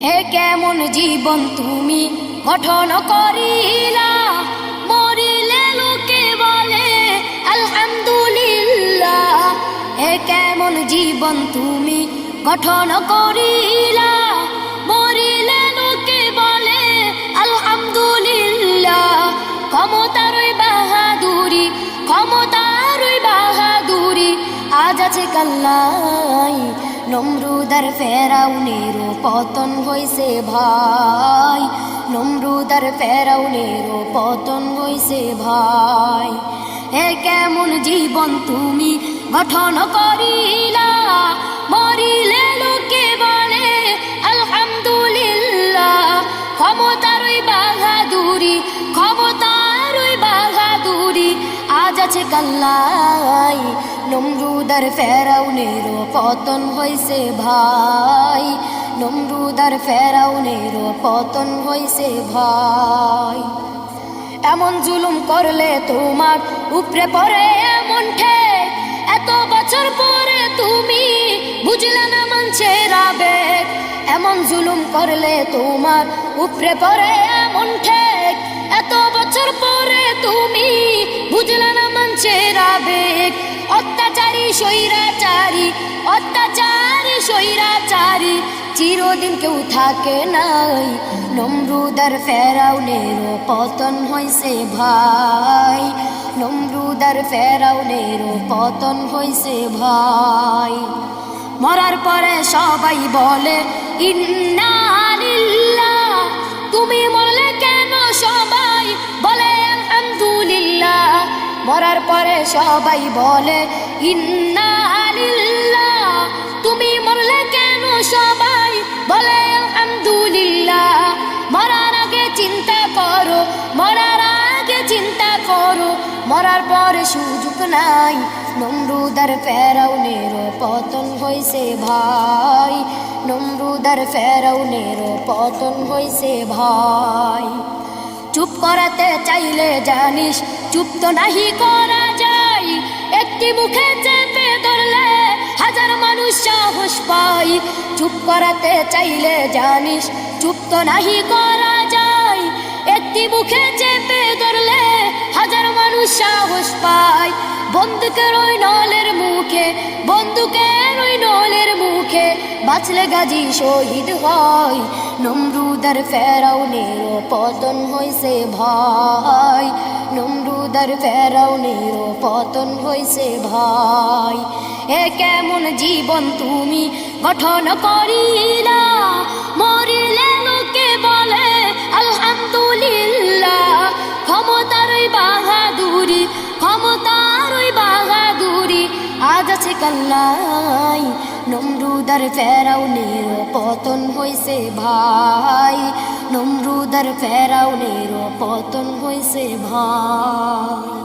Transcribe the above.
হে কেমন জীবন তুমি গঠন করিলা, মরিলে লোকে বলে আলহামদুলিল্লাহ। হে কেমন জীবন তুমি গঠন করিলা, মরিলে লোকে বলে আলহামদুলিল্লাহ। ক্ষমতারই বাহাদুরি, ক্ষমতারই বাহাদুরি আজ আছে কাল্লাই। নমরুদার ফেরাউনেরও পতন হইছে ভাই, নমরুদার ফেরাউনেরও পতন হইছে ভাই। হে কেমন জীবন তুমি গঠন করিলা, মরিলে লোকে বলে আলহামদুলিল্লাহ। ক্ষমতারই বাহাদুরি, ক্ষমতারই বাহাদুরি আজ আছে কাল্লাই। নমরুদার ফেরাউনেরও পতন হইছে ভাই, নমরুদার ফেরাউনেরও পতন হইছে ভাই। এমন জুলুম করলে তোমার উপরে পড়ে এমন ঠেক, এত বছর পরে তুমি বুঝলে না মানুষের আবেগ। এমন জুলুম করলে তোমার উপরে পড়ে এমন ঠেক, এত বছর পরে তুমি বুঝলে না মানুষের আবেগ। অত্যাচারী স্বৈরাচারী, অত্যাচারী স্বৈরাচারী চিরদিন কেউ থাকে নাই। নমরুদার ফেরাউনেরও পতন হইছে ভাই, নমরুদার ফেরাউনেরও পতন হইছে ভাই। মরার পরে সবাই বলে ইন্না লিল্লাহ, তুমি মরলে কেন সবাই বলে আলহামদুলিল্লাহ। মরার পরে সবাই বলে ইন্না লিল্লাহ, তুমি মরলে কেন সবাই বলে আলহামদুলিল্লাহ। মরার আগে চিন্তা করো, মরার আগে চিন্তা করো, মরার পরে সুযোগ নাই। নমরুদার ফেরাউনেরও পতন হইছে ভাই, নমরুদার ফেরাউনেরও পতন হইছে ভাই। চুপ করাতে চাইলে জানিস চুপ তো নাহি করা যায়, একটি মুখে চেপে ধরলে হাজার মানুষ সাহস পায়। চুপ করাতে চাইলে জানিস চুপ তো নাহি করা যায়, একটি মুখে চেপে ধরলে হাজার মানুষ সাহস পায়। বন্দুকের ওই নলের মুখে, বন্দুকের ওই নলের মুখে বাঁচলে গাজী শহীদ হয়। নমরুদার ফেরাউনেরও পতন হইছে ভাই, নমরুদার ফেরাউনেরও পতন হইছে ভাই। এ কেমন জীবন তুমি গঠন করিলা, মরিলে লোকে বলে আলহামদুলিল্লাহ। ক্ষমতারই বাহাদুরি, ক্ষমতারই বাহাদুরি আজ আছে কাল্লাই। নমরুদার ফেরাউনেরও পতন হইছে ভাই, নমরুদার ফেরাউনেরও পতন হইছে ভাই।